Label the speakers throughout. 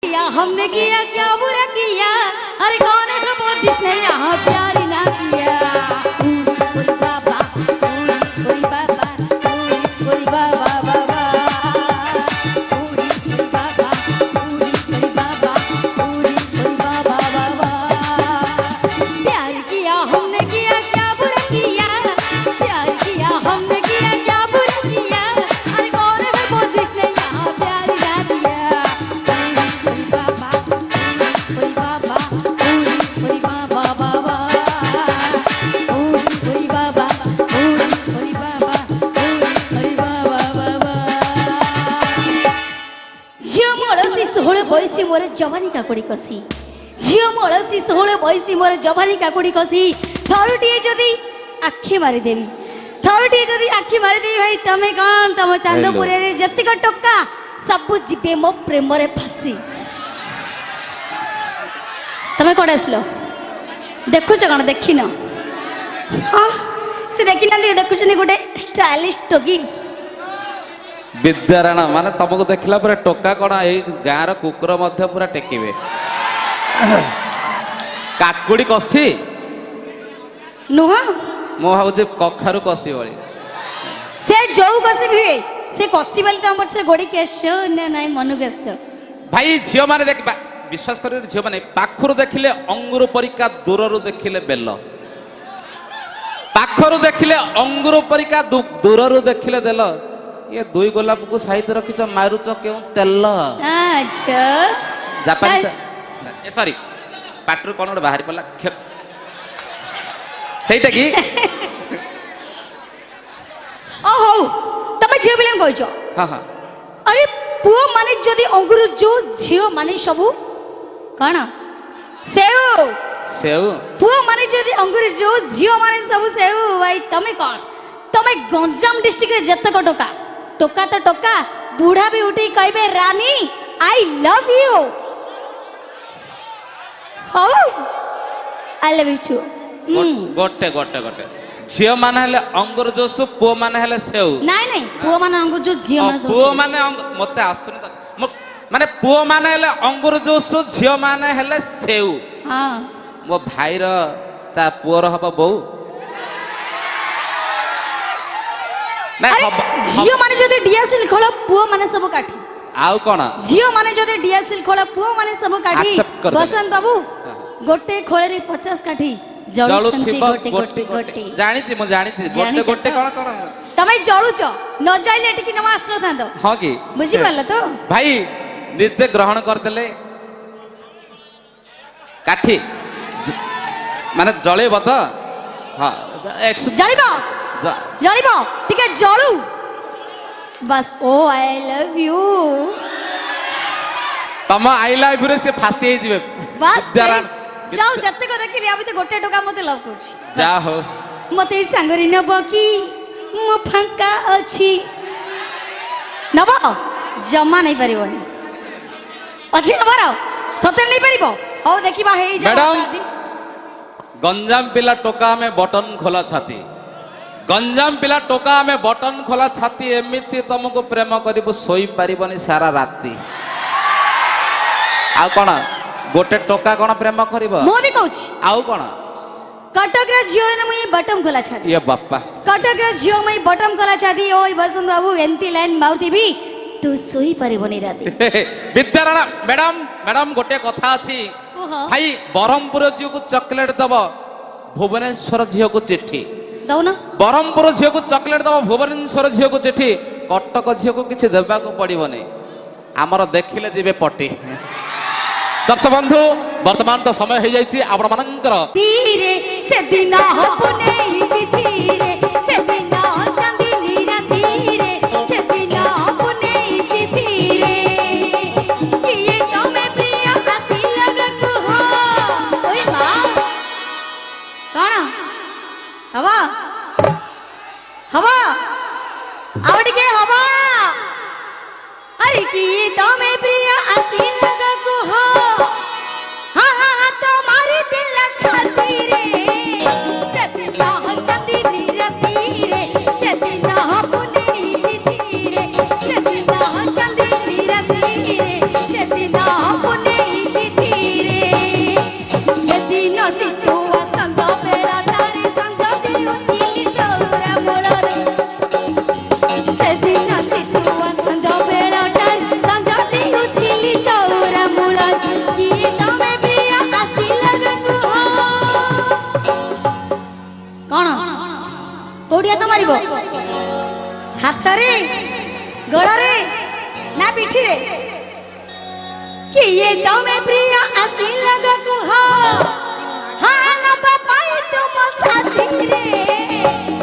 Speaker 1: किया हमने किया क्या बुरा किया, अरे कौन है वो जिसने यहाँ प्यार ना किया। ओरी बाबा ओरी बाबा ओरी बाबा बाबा ओरी बाबा ओरी बाबा ओरी बाबा बाबा। प्यार किया हमने किया क्या बुरा किया, प्यार किया हमने किया क्या बुरा किया, अरे कौन है वो जिसने यहाँ प्यार ना किया। बयसी मोर जवानी काकुड़ी कसी, झील मलसी 16 बयसी मोर जवानी काकुड़ी कसी। थरुटिए जदि आखि मारिदेवी, थरुटिए जदि आखि मारिदेवी भाई तमें कौन तम चांदपुर जतिक टक्का सब जीवे मो प्रेम रे फसी। तमें कौन आसलो देखुच कौन देखिन? हाँ से देखी ना देखुच गोटे स्टाइलिश टोकी
Speaker 2: विद्याराणा माने तुमको देखला पूरा टोका कौन ये गाँव कुकुर पूरा टेकिबे। काकुड़ी कसी
Speaker 1: नुह
Speaker 2: मु भावुचे कखारु कसी भली
Speaker 1: से जो कसी भी से कसी वाली तुम पछे गोड़ी केस ना नहीं मनु केस।
Speaker 2: भाई झियो माने देख विश्वास कर झियो माने पाखरु देखिले अंगुर परिका दूररु देखिले बेल, पाखरु देखिले अंगुर परिका दूररु देखिले देल। ये दुई गोलाप को सहित रखिच मारुच क्यों तेल?
Speaker 1: अच्छा
Speaker 2: जापानी ए सॉरी पाटरू कोन गोटे बाहरी पड़ला सेटा की
Speaker 1: ओ हो तमे झियो बिलन कहजो।
Speaker 2: हां हां
Speaker 1: अरे पुओ माने जदी अंगुर जो झियो माने सबु कण सेउ
Speaker 2: सेउ
Speaker 1: पुओ माने जदी अंगुर जो झियो माने सबु सेउ। भाई तमे कौन तमे गंजाम डिस्ट्रिक्ट रे जतक टोका टोका तो टोका बूढ़ा भी उठी कहबे रानी आई लव यू। हो आई लव यू टू।
Speaker 2: गोटे गोटे गोटे झियो माने हेले अंगुर जोसु पुओ माने हेले सेउ।
Speaker 1: नहीं नहीं पुओ माने अंगुर जो झियो माने
Speaker 2: पुओ माने मते आसुनी त माने पुओ माने हेले अंगुर जोसु झियो माने हेले सेउ।
Speaker 1: हां
Speaker 2: मो भाई रो ता पुओ रो हबो बहू
Speaker 1: झियो माने जदि डीएसएल खोल पुओ माने सब काठी
Speaker 2: आउ कोन
Speaker 1: झियो माने जदि डीएसएल खोल पुओ माने सब काठी। बसंत बाबू गोटे खोले रे 50 काठी जळु छंती गोटे गोटे गोटे
Speaker 2: जानि छी मु जानि छी गोटे गोटे कोन कोन
Speaker 1: तमे जळुच न जाइले टिकी नमा आश्र थांदो।
Speaker 2: हां की
Speaker 1: बुझी पारल तो
Speaker 2: भाई निजे ग्रहण कर देले काठी माने जळेब त। हां
Speaker 1: जळिबो जळिबो टिके जळु बस। ओ आई लव यू
Speaker 2: तम आई लव यू रे से फासी हे जिवे
Speaker 1: बस जाओ जत्ते को देखि रे अभी गोटे टोका मते लव करछि
Speaker 2: जा हो
Speaker 1: मते सांगरी नबो की मो फांका अछि नबो जम्मा नहीं परिबोनी अछि नबरो सते नहीं परिबो। हो देखिबा हे जा
Speaker 2: मैडम गंजाम पिला टोका में बटन खोला छाती, गंजाम पिला टोका में बटन खोला छाती एमिति तुमको प्रेम करिबो सोई परिबनी सारा राती। आ कोन गोटे टोका कोन प्रेम करिबो
Speaker 1: मो भी कहछि
Speaker 2: आउ कोन
Speaker 1: कटक रे जियो ने मुई बटम खोला छाती
Speaker 2: ये बाप्पा
Speaker 1: कटक रे जियो मुई बटम खोला छाती। ओय बसंत बाबू एंती लाइन माउथीबी तू सोई परिबनी राती।
Speaker 2: विद्याराणा मैडम मैडम गोटे कथा अछि भाई बरहमपुर झियो को चॉकलेट दब भुवनेश्वर झियो को चिट्ठी
Speaker 1: दौ ना।
Speaker 2: बरहमपुर झियो को चॉकलेट दब भुवनेश्वर झियो को चिट्ठी कटक झियो को किछि देबा को पड़िबनी आमर देखिले जिबे पटी। दर्शक बंधु वर्तमान तो समय हो जाइए आपण मानकर
Speaker 1: धीरे से दिन होने धीरे से दिन चांदनी राती रे से दिन होने धीरे ये तो मैं प्रिय आसी लगत हो। ओए मां कौन हवा हवा आवड़ के हवा अरे की तो मैं प्रिय आसी लगत हो। हाँ हाँ हाँ तुम्हारे दिल छाती रे से दिन चांदनी राती मारिबो हातरे गोड़रे ना पिठीरे कि ये तमे प्रिय आसी लगा कुह हाँ ना पापाई तुम साथी रे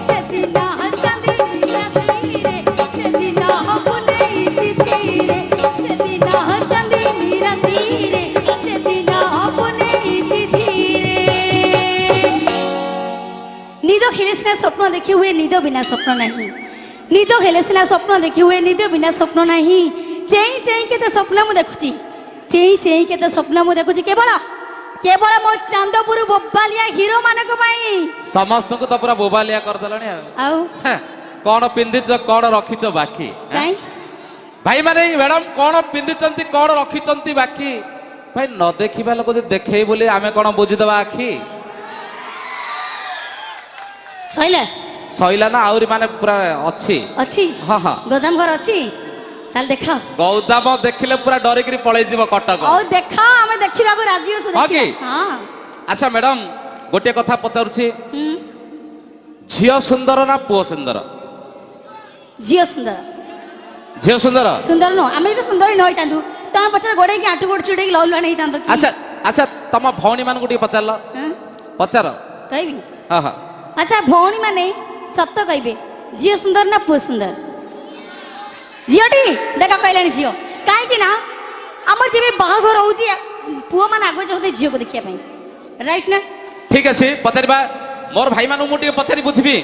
Speaker 1: सेदिना चंदी रे सेदिना बुले तिथि रे सेदिना चंदी रे सेदिना बुले तिथि रे निदो खेले सिना स्वप्न देखी हुए निदो बिना स्वप्न नहीं निदो हेले सिना स्वप्न देखी हुए निदो बिना स्वप्न नहीं चेई चेई केते स्वप्न मु देखुची चेई चेई केते स्वप्न मु देखुची केवल केवल मो चांदपुर बोबालिया हीरो मानक पाई
Speaker 2: समस्त को तो पूरा बोबालिया कर दलनी
Speaker 1: आउ
Speaker 2: कौन पिंदिच कौन रखिच बाकी
Speaker 1: काई
Speaker 2: भाई माने मैडम कौन पिंदिचंती कौन रखिचंती बाकी भाई न देखिबा लोक जे देखै बोली आमे कौन बुझी दबा आखी
Speaker 1: सइला
Speaker 2: सइला ना आउरी माने पूरा अछि
Speaker 1: अछि
Speaker 2: हां हां
Speaker 1: गोदाम घर अछि चल देखा
Speaker 2: गौदाम देखिले पूरा डरे करी पळै जीव कटक
Speaker 1: ओ देखा हमें देखिबा को राजी हो
Speaker 2: हाँ
Speaker 1: देखिबा
Speaker 2: की?
Speaker 1: हां
Speaker 2: अच्छा मैडम गोटे कथा पचारुछि झियो सुंदर ना पुओ सुंदर
Speaker 1: जियो सुंदर
Speaker 2: झियो सुंदर
Speaker 1: सुंदर नो आमे तो सुंदर न होइतांतु तमे पछरे गोडे की आटु गोड चुडे की लौलवा नहीं तांतो की
Speaker 2: अच्छा अच्छा तम भौणी मान गुटी पचारल
Speaker 1: हां
Speaker 2: पचार
Speaker 1: कहबी
Speaker 2: हां हां
Speaker 1: अच्छा भौणी माने सत्य कहबे जियो सुंदर ना पुओ सुंदर झियोटी देखा कहलानी झियो काहे कि ना हमर जेबे बाहाघर होउची पुओ मान आगो चलते झियो को देखिया पई राइट ना
Speaker 2: ठीक अछि पचारिबा मोर भाई मानु मुटी पचारि बुझबी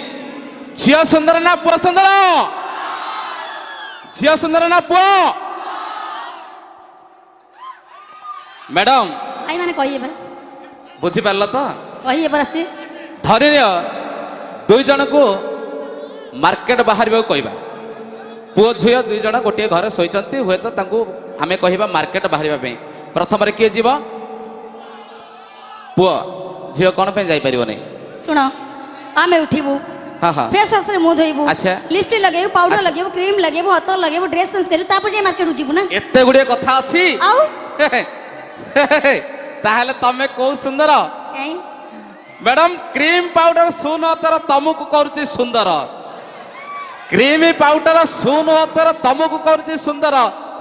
Speaker 2: झियो सुंदर ना पुओ सुंदर झियो सुंदर ना पुओ मैडम
Speaker 1: भाई माने कहिए बा
Speaker 2: बुझी पारल तो
Speaker 1: कहिए पर से
Speaker 2: धरि दुई जन को मार्केट बाहर कहबा पुओ झियो दुई जन गोटे घर शोचंती हुए तो तांको आमे कहबा मार्केट बाहर प्रथम किए जीव पुओ झियो कौन पे जाई परिबो नै
Speaker 1: सुन आमे उठिबू
Speaker 2: हां हां
Speaker 1: फेस वाश रे मुंह धोइबू
Speaker 2: अच्छा
Speaker 1: लिपस्टिक लगेबू पाउडर
Speaker 2: अच्छा।
Speaker 1: लगेबू क्रीम लगेबू अतर लगेबू ड्रेस चेंज करू तापर जे मार्केट उठिबू ना
Speaker 2: एते गुडे कथा अछि
Speaker 1: आउ
Speaker 2: ताहले तमे को सुंदर
Speaker 1: काई
Speaker 2: मैडम क्रीम पाउडर सुन अतर तमको करूची सुंदर क्रीम पाउडर सुन अतर तमको करूची सुंदर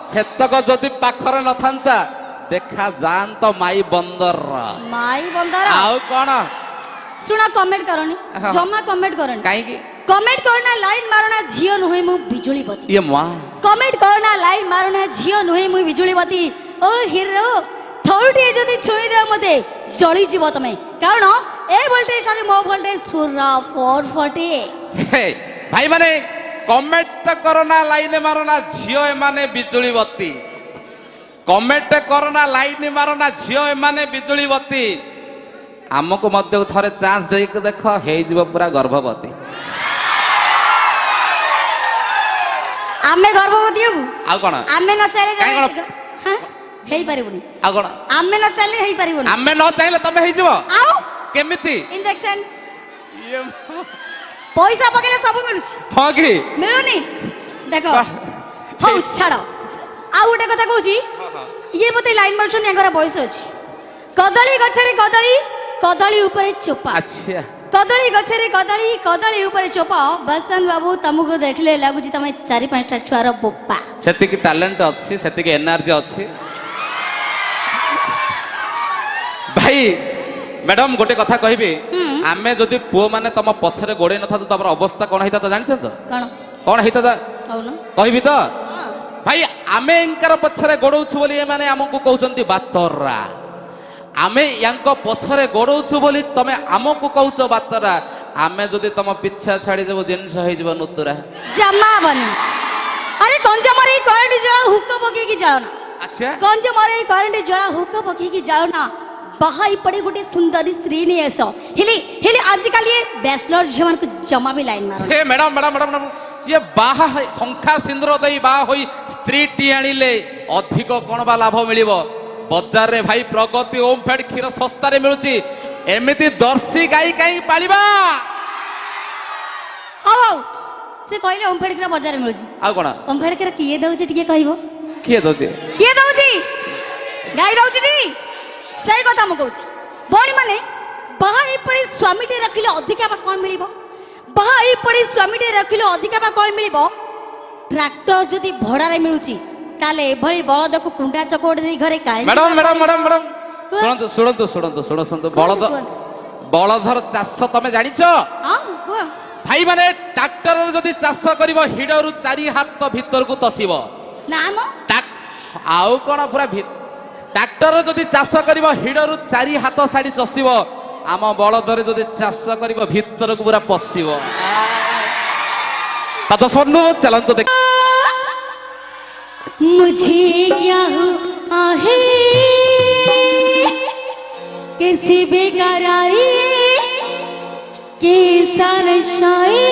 Speaker 2: सेतक जदि पाखरे न थांता देखा जान तो माई बंदर
Speaker 1: माई बंदर
Speaker 2: आउ कोन
Speaker 1: सुना कमेंट करनी
Speaker 2: हाँ।
Speaker 1: जमा कमेंट करनी
Speaker 2: काई की
Speaker 1: कमेंट करना लाइन मारना झियो नुहे मु बिजुली बती
Speaker 2: ये मां
Speaker 1: कमेंट करना लाइन मारना झियो नुहे मु बिजुली बती ओ हिरो थोड़ी जदि छुई दे मते जळी जीव तमे कारण ए वोल्टेज आणि मो वोल्टेज पूरा 440
Speaker 2: भाई माने कमेंट करना लाइन मारना झियो माने बिजुली बत्ती कमेंट करना लाइन मारना झियो माने बिजुली बत्ती आमको मध्य थरे चांस दे के देख हे जीव पूरा गर्भवती
Speaker 1: आमे गर्भवती हबु
Speaker 2: आ कोन
Speaker 1: आमे न चाले
Speaker 2: काई कोन
Speaker 1: हां हेई परिबुनी
Speaker 2: आ कोन
Speaker 1: आमे न चाले हेई परिबुनी
Speaker 2: आमे न चाहिले तमे हे जीव
Speaker 1: आउ
Speaker 2: केमिति
Speaker 1: इंजेक्शन पैसा पकेले सब मिलुछ
Speaker 2: हां की
Speaker 1: मिलुनी देखो
Speaker 2: वाह।
Speaker 1: हौ छाड़ो आ गोटे कथा कहूची ये मते लाइन मारछन यांकर बयस अछि कदली गछरे कदली कदली ऊपर चोपा
Speaker 2: अच्छा
Speaker 1: कदली गछरे कदली कदली ऊपर चोपा बसंत बाबू तुमको देखले लागुची तमे 4-5 टा छुआर बोपा
Speaker 2: सेति की टैलेंट अछि सेति की एनर्जी अछि भाई मैडम गोटे कथा कहबी आमे जदि पुओ माने तम पछरे गोडे न था तो तमर अवस्था कोन हिता तो जानछ तो
Speaker 1: कोन
Speaker 2: कोन हिता
Speaker 1: हौ न
Speaker 2: कहबी तो
Speaker 1: हां
Speaker 2: भाई आमे इंकर पछरे गोडौछु बोली ए माने हमकु कहउचंती बातरा आमे यांको पछरे गोडौछु बोली तमे हमकु कहउछ बातरा आमे जदि तम पिछा छाडी जब जिंस होई जब नुतुरा
Speaker 1: जमा बनी अरे कंज मारे करंट जळा हुक्का पके की जाओ ना
Speaker 2: अच्छा
Speaker 1: कंज मारे करंट जळा हुक्का पके की जाओ ना बाहाई पड़े गोटे सुंदरी स्त्री नहीं ऐसा हेले हेले आजकल ये बैचलर झमन को जमा भी लाइन मारो
Speaker 2: हे मैडम मैडम मैडम मैडम ये बाहा संख्या सिंदूर दई बाहा होई स्त्री टी आनिले अधिक कोन बा लाभ मिलिबो बाजार रे भाई प्रगति ओमफेड क्षीर सस्ता रे मिलुची एमिति दर्शी गाई काई पालिबा
Speaker 1: हाउ से कहले ओमफेड के बाजार में मिलुची
Speaker 2: आ कोन
Speaker 1: ओमफेड के किए दउची टिके कहबो
Speaker 2: किए दोचे
Speaker 1: किए दउची गाई दउची टी सही कथा म कहूची बड़ी माने बाहा पड़े स्वामी टे रखिले अधिक कोन मिलिबो ବାହା ହେଇ ପଡ଼ି ସ୍ୱାମୀଟେ ରଖିଲେ ଅଧିକା ବା କ'ଣ ମିଳିବ? ଟ୍ରାକ୍ଟର ଯଦି ଭଡ଼ାରେ ମିଳୁଛି ତାହେଲେ ଏଭଳି ବଳଦକୁ କୁଣ୍ଡା ଚକୋଡ଼ି ଦେଇ ଘରେ କାହିଁ?
Speaker 2: ମ୍ୟାଡାମ ମ୍ୟାଡାମ ମ୍ୟାଡାମ ମ୍ୟାଡାମ ଶୁଣନ୍ତୁ ଶୁଣନ୍ତୁ ଶୁଣନ୍ତୁ ଶୁଣନ୍ତୁ ବଳଦ
Speaker 1: କୁହନ୍ତୁ।
Speaker 2: ବଳଦର ଚାଷ ତମେ ଜାଣିଛ?
Speaker 1: ହଁ କୁହ।
Speaker 2: ଭାଇ ମାନେ ଟ୍ରାକ୍ଟରରେ ଯଦି ଚାଷ କରିବ ହିଡରୁ 4 ହାତ ଭିତରକୁ ତସିବ।
Speaker 1: ନା ମ
Speaker 2: ଆଉ କଣ ପୁରା ଟ୍ରାକ୍ଟରରେ ଯଦି ଚାଷ କରିବ ହିଡରୁ 4 ହାତ ସାଡି ଚଷିବ। ଆମ ବଳଦରେ ଯଦି ଚାଷ କରିବ ଭିତରକୁ ପୁରା ପଶିବ। ତ ଶୁଣୁ ଚାଲନ୍ତୁ ଦେଖ।
Speaker 1: मुझे क्या हुआ है किसी बेकरारी के सरशाए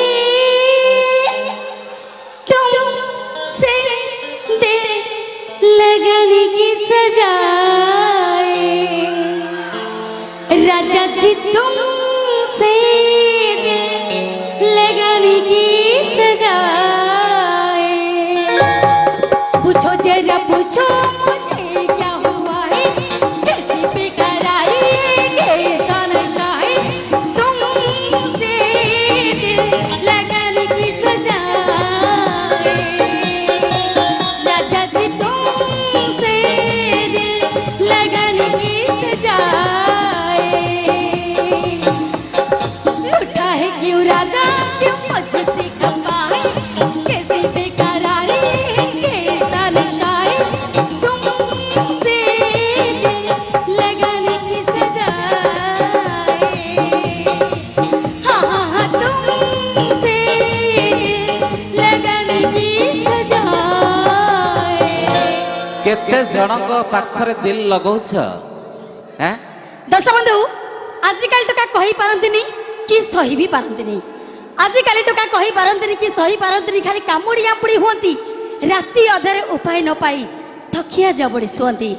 Speaker 1: तुमसे दिल लगाने की सजाए राजा जी तुमसे दिल लगाने की सजाए पूछो जरा पूछो मुझे क्या हुआ है कैसी बेकरारी कैसा नशा है तुमसे दिल लगाने की सजाए राजा जी तुमसे दिल लगाने की सजाए लूटा है क्यों राजा क्यों मुझसे खपा है कैसी बेकरारी कैसा नशा है तुमसे दिल लगाने की सजाए हाँ हाँ हाँ तुमसे दिल लगाने की सजाए
Speaker 2: केते जनक पाखरे दिल लगौछ हैं?
Speaker 1: दर्शक बंधु आजिकल टोका कही पारंतिनी कि सही भी पारंतिनी आजिकल टोका कही पारंतिनी कि सही पारंतिनी खाली कामुड़ी आपुड़ी हुअंती राति अधरे उपाय न पाई थकिया जबड़ी सुअंती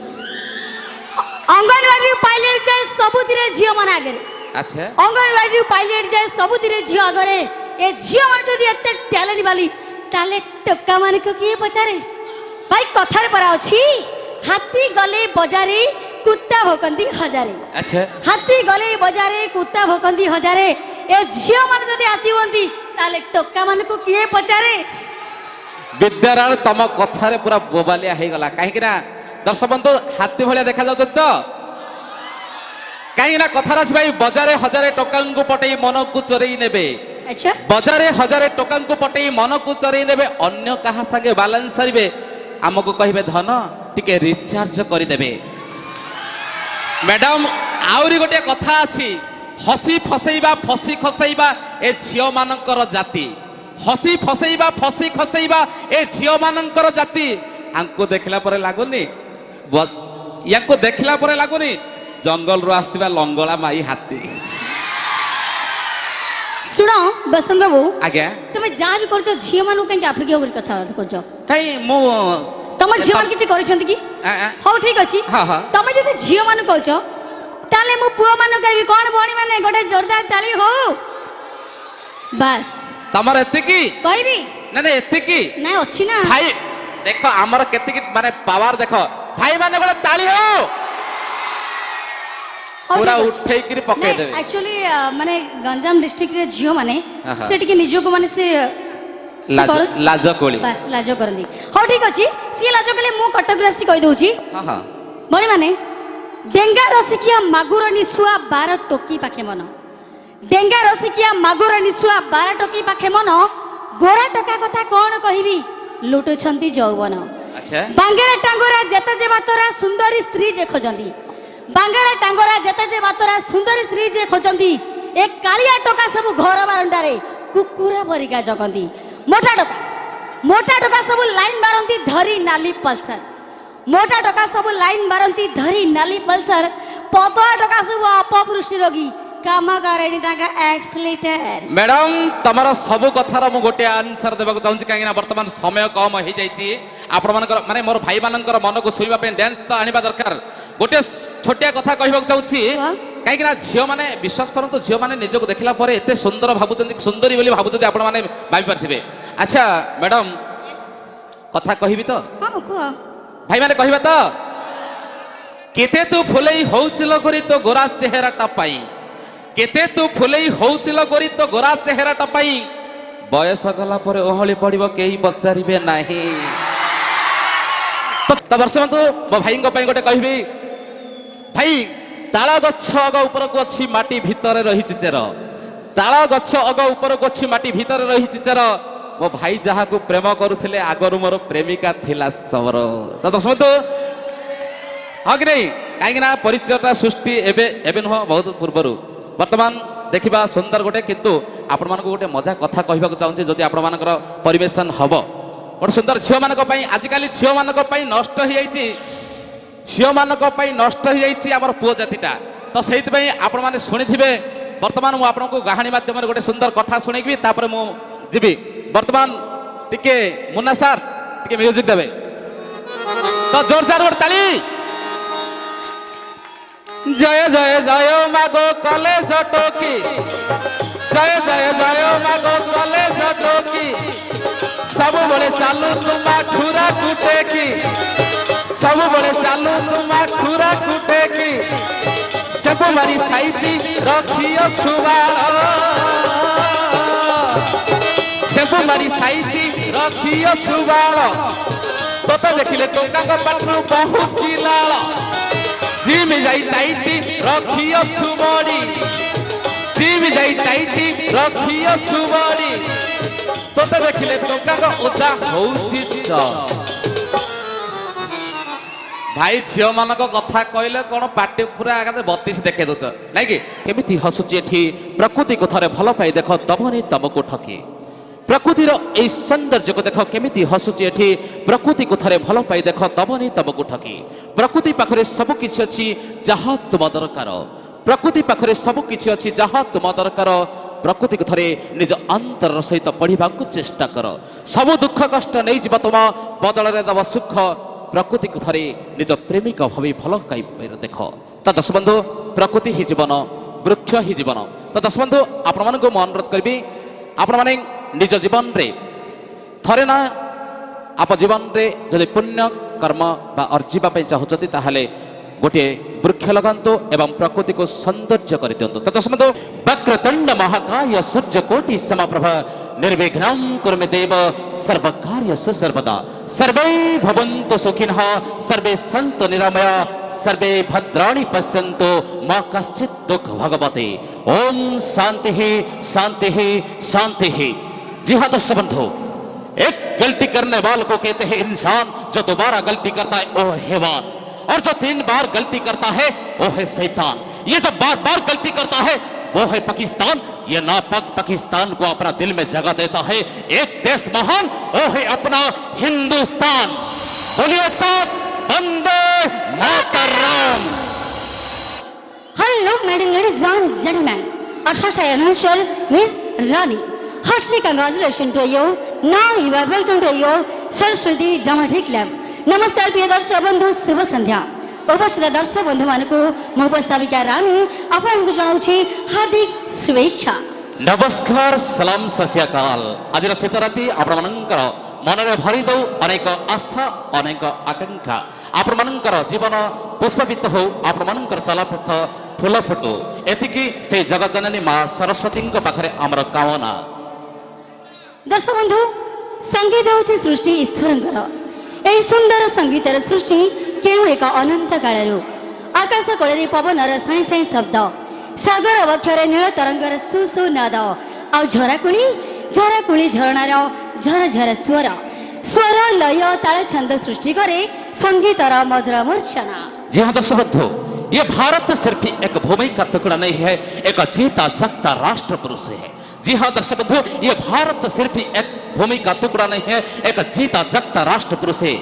Speaker 1: अंगनवाड़ी पाइलट जाए सबुथिरे झियो मन आगे
Speaker 2: अच्छा
Speaker 1: अंगनवाड़ी पाइलट जाए सबुथिरे झियो आगे ए झियो मन जदि एते टैलेंट वाली ताले टोका मान को किए पचारे भाई कथार परा अछि हाथी गले बजारे कुत्ता भोकंती हजारे
Speaker 2: अच्छा
Speaker 1: हाथी गले बजारे कुत्ता भोकंती हजारे ए झियो मान जदि हाथी हुअंती ताले टोका मान को किए पचारे
Speaker 2: विद्याराय तम कथारे पूरा बोबालिया हो गला कहीं ना दर्शक बंधु हाथी भाया देखा जाउछ तो कहीं ना कथार अछि भाई बजारे हजारे टोका को पटई मन को चोरई नेबे
Speaker 1: अच्छा
Speaker 2: बजारे हजारे टोका को पटई मन को चोरई नेबे अन्य कहा संगे बैलेंस सरीबे आमको कहिबे धन टिके रिचार्ज करि देबे मैडम आउरी गोटे कथा अछि हसी फसैबा फसी खसैबा ए झियो मानकर जाति हसी फसैबा फसी खसैबा ए झियो मानकर जाति आंको देखला परे लागुनी याको देखला परे लागुनी जंगल रो आस्तिबा लंगला माई हाथी
Speaker 1: सुनो बसंत बाबू
Speaker 2: आज्ञा
Speaker 1: तुम जहाँ भी करछो झियो मानु कहीं आफिक होकर कथा करछो
Speaker 2: कहीं मु
Speaker 1: तुम झियो मान किछि करछंती कि हो ठीक अछि
Speaker 2: हाँ हाँ
Speaker 1: तुम जदि झियो मानु कहछो ताले मु पुओ मानु कहबी कोन भणी माने गोटे जोरदार ताली हो बस
Speaker 2: तमर एतिकी
Speaker 1: कहबी
Speaker 2: ना ना एतिकी
Speaker 1: ना अछि ना
Speaker 2: भाई देखो आमर केतिकी माने पावर देखो भाई माने बोले ताली हो पूरा उठै करी पके देबे
Speaker 1: एक्चुअली माने गंजाम डिस्ट्रिक्ट रे झियो माने
Speaker 2: हाँ।
Speaker 1: से टिके निजो को माने से
Speaker 2: लाज कोली
Speaker 1: बस लाजो करंदी हो ठीक अछि सी लाजो कले मु कटक राशि कहि दउछि
Speaker 2: हां हां
Speaker 1: भणी माने डेंगा रसिकिया मागुर निसुआ 12 टोकी पाखे मन डेंगा रसिकिया मागुर निसुआ 12 टोकी पाखे मन गोरा टका कथा कोन कहिबी लुटुछंती जौवन
Speaker 2: अच्छा
Speaker 1: बांगेरा टांगोरा जेते जे बातरा सुंदरी स्त्री जे खोजंती बांगेरा टांगोरा जेते जे बातरा सुंदरी स्त्री जे खोजंती ए कालिया टका सब घर बारंडा रे कुकुरा परिका जगंती मोटा टका सब लाइन मारंती धरी नाली पल्सर मोटा टका सब लाइन मारंती धरी नाली पल्सर पतला टका सब अपपृष्टि रोगी काम करेनी ताका एक्सलेटर
Speaker 2: मैडम तमरा सब कथार मु गोटे आंसर देबाक चाहूँ कहीं वर्तमान समय कम हो जाइए आपण मानकर माने मोर भाई मानकर मन को छुईबा पे डांस तो आनिबा दरकार गोटे छोटिया कथा कहबाक चाहूँ कहीं झील मैंने विश्वास करते झील मैंने निजक देखला पर एते सुंदर भावुं सुंदरी बोली भावुं आपण मैंने भावी पारे अच्छा मैडम कथा कहबी तो भाई मैंने कहबा तो केते तू फुलई होउचल करी तो गोरा चेहराटा पाई केते तू फुलेई होउचिल गोरी तो गोरा चेहराटा पाई बयस गला पर ओहଳି पड़िबो केही पचारिबे नाही। तो वर्ष बंधु मो भाई गोटे कहबी भाई ताल गछ अग ऊपर को अच्छी माटी भितर रही चेर ताल गछ अग ऊपर को अच्छी माटी भितर रही चेर मो भाई जहाँ को प्रेम करुले आगरू मोर प्रेमिका थिला सबरो। तो दर्शक बंधु हाँ कि नहीं कहीं परिचयटा सृष्टि एवं नुह बहुत पूर्वर बर्तमान देखा सुंदर गोटे किंतु आपण मानक गोटे मजा कथा कहवाक चाहूँगी जदि आपण मानकर परिवेशन हम गोटे सुंदर झील मानक आजिकल झील मानक नष्ट हो झील मानक नष्ट हो आम पुओ जातिटा। तो से आपण मैंने शुणी बर्तमान मुझे आपको कहानी मध्यम गोटे सुंदर कथा शुणी तापर मुझे जी बर्तमान टिके मुन्ना सार टिके म्यूजिक देवे तो जोरदार गोटे ताली। जय जय जय मागो कलेज टोकी जय जय जय मागो कलेज टोकी सब बड़े चालू तुम खुरा कुटे की सब बड़े चालू तुम खुरा कुटे की सब मारी साइती रखियो छुबाल सब मारी साइती रखियो छुबाल तो देखिले टोका पाटू बहुत चिलाल जिम जाई टाइटी रखियो छुबड़ी जिम जाई टाइटी रखियो छुबड़ी तो देखिले टोका को ओदा होउची भाई झील मान कथा कहले कौन पार्टी पूरा आगे 32 देखे दौच नाई कि केमिति हसुची एठी प्रकृति को थरे भल पाई देख दबनी तमको ठकी प्रकृतिर ए सौंदर्य को देख केमिति हसुची एठी प्रकृति को थरे भल पाई देख दबनी तमको ठकी प्रकृति पाखरे सब किछि अछि जहा तुम दरकार प्रकृति पाखरे सब किछि अछि जहा तुम दरकार प्रकृति को थरे निज अंतर सहित पढ़िबा को चेष्टा कर सब दुख कष्ट नहीं जीव तुम बदल रे दब सुख प्रकृति को थरे निज प्रेमिक भावी भल कई देख। तो दर्शक बंधु प्रकृति ही जीवन वृक्ष ही जीवन। तो दर्शक बंधु आपण मन को अनुरोध करी आपण माने निज जीवन रे थरे ना आप जीवन रे जदि पुण्य कर्म बा अर्जिबा पई चाहुचती ताहाले गोटे वृक्ष लगांतु एवं प्रकृति को सौंदर्य कर दियंतु। तो दर्शक बंधु वक्रतुंड महाकाय सूर्यकोटि समप्रभ निर्विघ्नं कुरु मे देव सर्वकार्येषु सर्वदा सर्वे भवन्तु सुखिनः सर्वे सन्तु निरामया सर्वे भद्राणि पश्यन्तु मा कश्चित् दुःख भगवते। ओम शांति शांति शांति। जी हाँ दर्शक बंधु एक गलती करने वाले को कहते हैं इंसान जो दोबारा गलती करता है वो हैवान और जो 3 बार गलती करता है वो है शैतान। ये जो बार बार गलती करता है वो है पाकिस्तान। ये नापाक पाकिस्तान को अपना दिल में जगह देता है। एक देश महान वो है अपना हिंदुस्तान। बोलिए एक साथ Vande Mataram.
Speaker 1: Hello, ladies and gentlemen. Ashasha Anshul, Miss Rani. Heartily congratulations to you. Now you are welcome to your Saraswati Dramatic Club. नमस्कार प्रिय दर्शक बंधु शुभ संध्या। उपस्थित दर्शक बंधु मानक मो उपस्थापिका रानी आपको जनाऊँ हार्दिक शुभेच्छा।
Speaker 2: नमस्कार सलाम सस्याकाल। आज शीत राति आपण मन में भरी दौ अनेक आशा अनेक आकांक्षा आपण जीवन पुष्पवित हो आपण चलापथ फूल फुटू एतिकी से जगत जननी माँ सरस्वती पाखरे आमर कामना।
Speaker 1: दर्शक बंधु संगीत हूँ सृष्टि ईश्वर यही सुंदर संगीतर सृष्टि केउ एक अनंत कालरू आकाश कोଳରେ पवनर साई साई शब्द सागर अवक्षरे नील तरंगर सुसु नाद आ झराकुली झरणार झरझर स्वर स्वर लय ताल छंद सृष्टि करे संगीतर मधुर मूर्छना।
Speaker 2: जी हाँ दर्शक बंधु ये भारत सिर्फ एक भूमि का टुकड़ा नहीं है एक जीता जागता राष्ट्र पुरुष है। जी हाँ दर्शक बंधु ये भारत सिर्फ एक भूमि का टुकड़ा नहीं है एक जीता जागता राष्ट्र पुरुष है।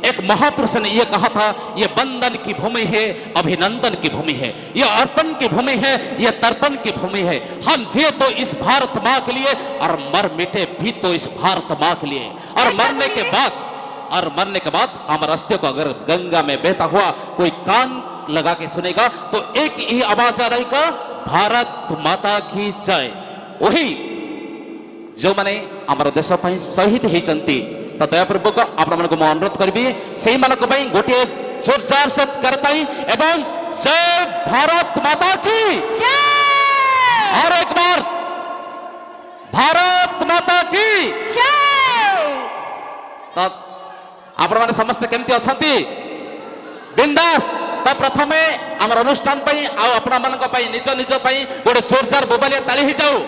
Speaker 2: एक महापुरुष ने यह कहा था ये बंधन की भूमि है अभिनंदन की भूमि है ये अर्पण की भूमि है ये तर्पण की भूमि है। हम जिए तो इस भारत माँ के लिए और मर मिटे भी तो इस भारत माँ के लिए और मरने के बाद हम रास्ते को अगर गंगा में बहता हुआ कोई कान लगा के सुनेगा तो एक ही आवाज आ रहेगा भारत माता की जय। वही जो माने आमर देश शहीद होती तो दयापूर्वक आपण अनुरोध करी से गोटे जोरदार से करताई एवं जय भारत माता की
Speaker 1: जय।
Speaker 2: और एक बार भारत माता की तो आपण माने समस्त केमती अछंती बिंदास तो प्रथमे आम अनुष्ठान पई आ अपना मानक पई निज निज पई गोटे जोरदार बोबालिया ताली ही जाऊ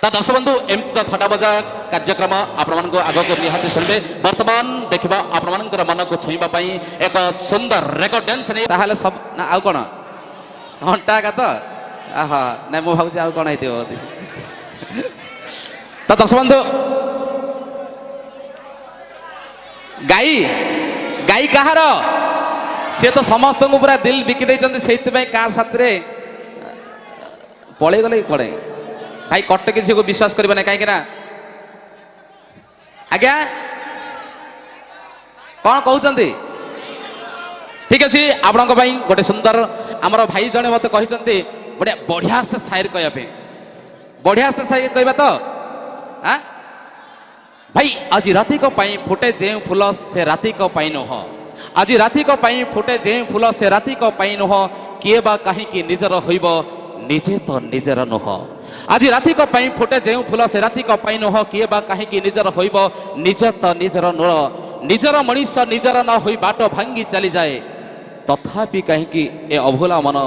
Speaker 2: ता दर्शक बंधु एमती तो छटा बजा कार्यक्रम आपण मानक आगो निहाती सुनबे वर्तमान देखिबा आपण मानक मन को छुईबा पई एक सुंदर रेकॉर्ड डांस नै ताहाले सब ना आउ कोन घंटा का तो आहा नै मो भाउची आउ कोन आइतियो ता दर्शक बंधु गाई गाई कहार सी तो समस्त को पूरा दिल बिकी देइचंदी सेति पई का साथरे पळे गले पड़े भाई कटक झी को विश्वास कर कहीं आज्ञा कौन कहते ठीक अच्छे आपण गोटे सुंदर आमर भाई जने मत कहते गोटे बढ़िया से शायर कहते बढ़िया से शायर कहवा तो हाँ भाई आज राति को पाई फुटे जे फूल से राति को पाई नुह आज राति को पाई फुटे जे फूल से राति को पाई नुह किए बा कहीं निजर होइब निजे तो निजर नुह आज राति को पाई फुटे जे फूल से राति को पाई नुह किए बा कहीं निजर होइब निज तो निजर नुह निजर मनीष निजर न होई बाट भांगी चली जाए तथापि कहीं ए अभुला मन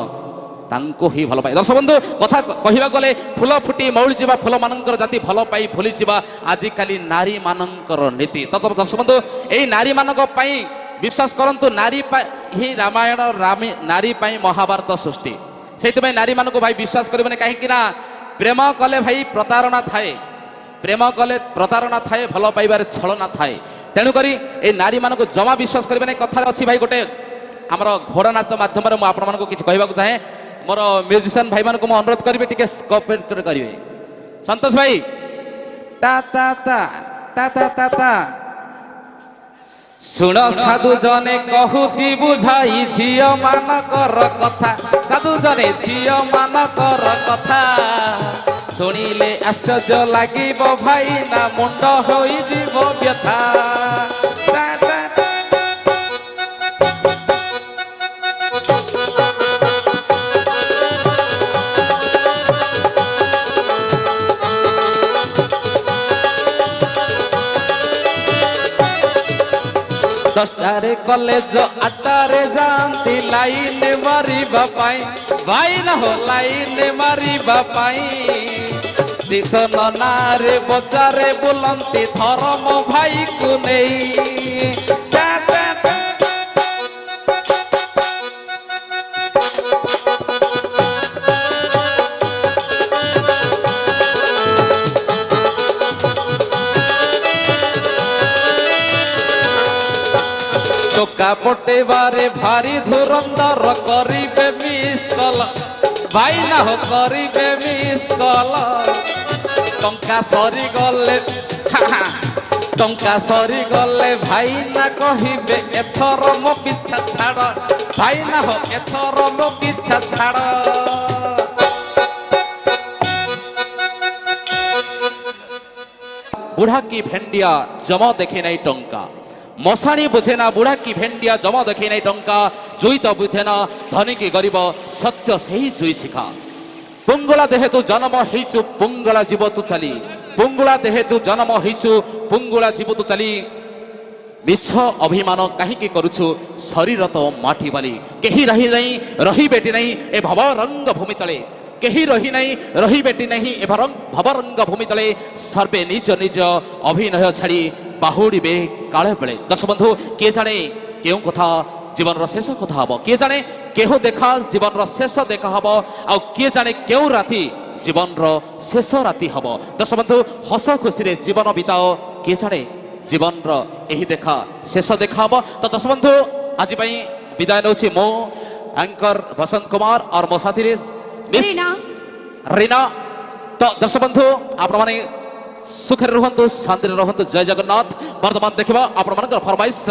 Speaker 2: तांको ही भल पाए दर्शक बंधु कथा कहवा गले फूल फुटी मौली जावा फूल मानकर जाति भल पाई भूली जावा आजिकाली नारी मानकर नीति तथा दर्शक बंधु एई नारी मानक पाई विश्वास करंतु नारी ही रामायण नारी पाई महाभारत सृष्टि से नारी मानक भाई विश्वास करें कहीं प्रेम कले भाई प्रतारणा थाए प्रेम कले प्रतारणा थाए भल पाइबार छलना थाए तेणुक ए नारी मानक जमा विश्वास करें कथा अच्छी भाई गोटे आमर घोड़ा नाच मध्यम आपको किसी कहवाक चाहे मोर म्यूजिशियन भाई मानक अनुरोध करेंगे टी कोऑपरेट करेंगे संतोष भाई ता ता ता ता ता ता ता सुन साधु जने कहूची बुझाई झियो मानकर कथा साधु जने झियो मानकर कथा शुणिले आश्चर्य लागिब भाई ना मुंड होई जीव व्यथा दशटारे कॉलेज आटारे जानती लाइन मारी बापाई भाई न हो लाइन मारी बापाई दीक्षण नारे बजारे बुलंती धर्म भाई को नहीं टोका पटे बारे भारी धुरंधर करिबे मिस कल भाई ना हो करिबे मिस कल टंका सरी गले टंका सरी गले भाई ना कहिबे एथर मो पिछा छाड़ भाई ना हो एथर मो पिछा छाड़ बुढ़ा की भेंडिया जमा देखे नहीं टंका मशाणी बुझे ना बुढ़ा की भेंडिया जमा देखे नहीं टंका जुई तो बुझे ना धनी की गरीब सत्य से ही जुई शिखा पुंगला देहे तू जन्म हेचु पुंगला जीव तू चली पुंगला देहे तू जन्म हेचु पुंगला जीव तू चली मिछ अभिमान कहीं करुछु शरीर तो माटी बाली कहीं रही नहीं रही बेटी नहीं ए भव रंग भूमि तले कहीं रही नहीं रही बेटी नहीं ए भवरंग भूमि तले सर्वे निज निज अभिनय छाड़ी बाहुड़े काले बेले दर्शक बंधु किए जाने क्यों कथा जीवन शेष कथा हम किए जाने केहो देखा जीवन शेष देखा हम आ किए जाने क्यों राति जीवन शेष राति हम दर्शक बंधु हस खुशी जीवन बिताओ किए जाने जीवन यही देखा शेष देखा हम तो दर्शक बंधु आज विदाय नौ मो एंकर बसंत कुमार और मो साथी रीना तो दर्शक बंधु आपने सुखरे रुहतु शांति रुहतु जय जगन्नाथ वर्तमान देखा आपण फरमाइश